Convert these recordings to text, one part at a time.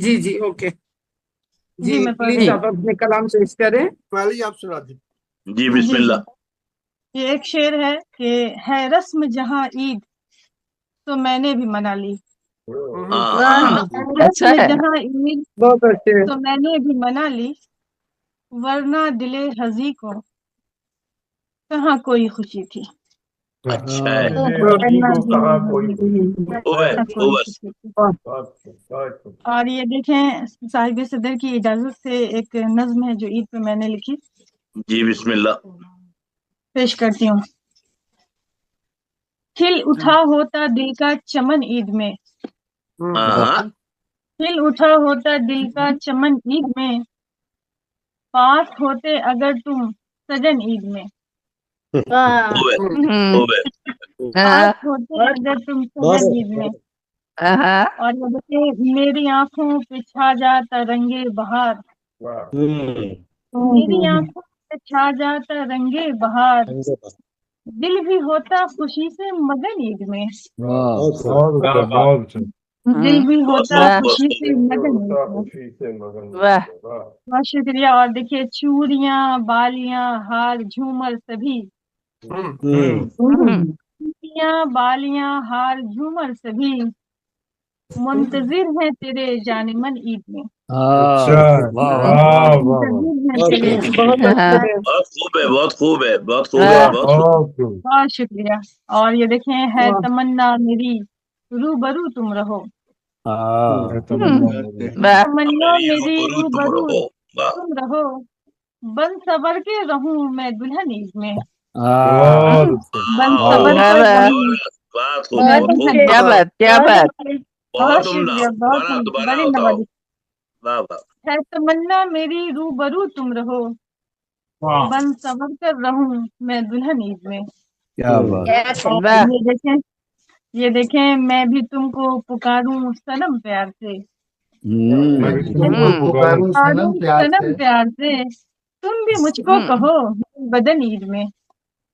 جی جی okay جی میں پڑھ please رہی آپ اپنے کلام پیش کریں. پہلے ہی آپ سنا دیں. جی بسم اللہ. یہ ایک شعر ہے کہ ہے رسم جہاں عید تو میں نے بھی منا لی. رسم جہاں عید بہت اچھے. تو میں نے بھی منا لی، ورنہ دل ہزی کو کہاں کوئی خوشی تھی. اچھا ہے. اور یہ دیکھیں صاحب صدر کی اجازت سے ایک نظم ہے جو عید پہ میں نے لکھی، جی بسم اللہ. پیش کرتی ہوں. کھل اٹھا ہوتا دل کا چمن عید میں، کھل اٹھا ہوتا دل کا چمن عید میں، پاس ہوتے اگر تم سجن عید میں، پاس ہوتے اگر تم سجن عید میں. اور یہ دیکھیں میری آنکھوں پہ چھا جاتا رنگے بہار، میری آنکھوں پہ چھا جاتا رنگے بہار، دل بھی ہوتا خوشی سے مگن عید میں، دل بھی ہوتا خوشی سے مگن عید میں. بہت شکریہ. اور دیکھیے چوڑیاں بالیاں ہار جھومر سبھی، چوڑیاں بالیاں ہار جھومر سبھی، منتظر ہیں تیرے جان من عید میں، منتظر ہیں تیرے. بہت اچھے. بہت خوب ہے، بہت خوب ہے، بہت خوب ہے، بہت خوب. بہت شکریہ. اور یہ دیکھیں ہے تمنا میری روبرو تم رہو، تمنا میری روبرو تم رہو، بن صبر کے رہوں میں دلہن عید میں، بن صبر کے رہوں بہت خوب، میں بہت خوب. دلہن. کیا بات کیا بات. بہت بہت عمدہ. شکریہ. بہت دوبارہ بڑی بتاؤ. نوازش واہ واہ. ہے. تمنا میری روبرو تم رہو، بن صبر کر رہوں میں دلہن عید میں. اور یہ دیکھیں میں بھی تم کو پکاروں صنم پیار سے، پکاروں صنم پیار سے، تم بھی مجھ کو کہو بدن عید میں.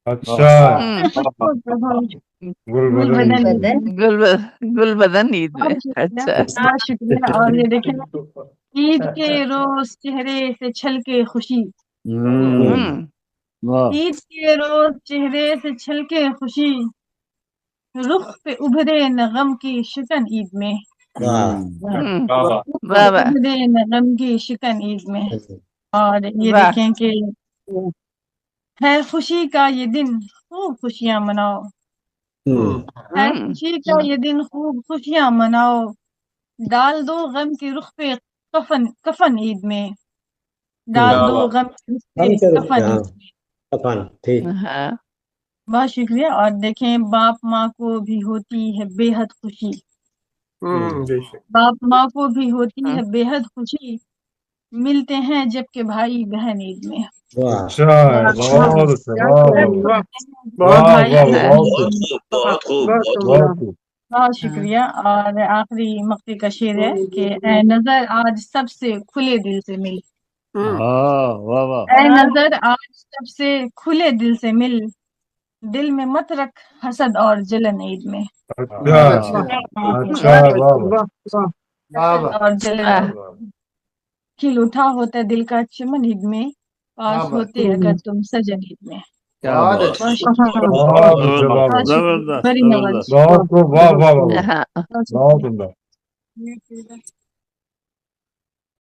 مجھ کو کہو گل بدن عید میں. گل بدن عید میں. اچھا بہت شکریہ. اور یہ دیکھیں عید کے روز چہرے سے چھلکے خوشی، عید کے روز چہرے سے چھلکے خوشی، رخ پہ ابھرے نہ غم کی شکن عید میں، ابھرے نہ غم کی شکن عید میں. اور یہ دیکھیں کہ ہے خوشی کا یہ دن خوب خوشیاں مناؤ، ہے خوشی کا یہ دن خوب خوشیاں مناؤ، ڈال دو غم کی رخ پہ کفن عید میں، ڈال دو غم کی رخ پہ کفن عید میں. بہت شکریہ. اور دیکھیں باپ ماں کو بھی ہوتی ہے بے حد خوشی، باپ ماں کو بھی ہوتی ہے بے حد خوشی، ملتے ہیں جب کہ بھائی بہن عید میں. بہت خوب. بہت شکریہ. اور آخری مقطع کا شعر ہے کہ اے نظر آج سب سے کھلے دل سے مل، اے نظر آج سب سے کھلے دل سے مل، دل میں مت رکھ حسد اور جلن عید میں، اور جلن. کھل اٹھا ہوتا دل کا چمن عید میں، پاس ہوتے اگر تم سجن عید میں. بڑی نوازش.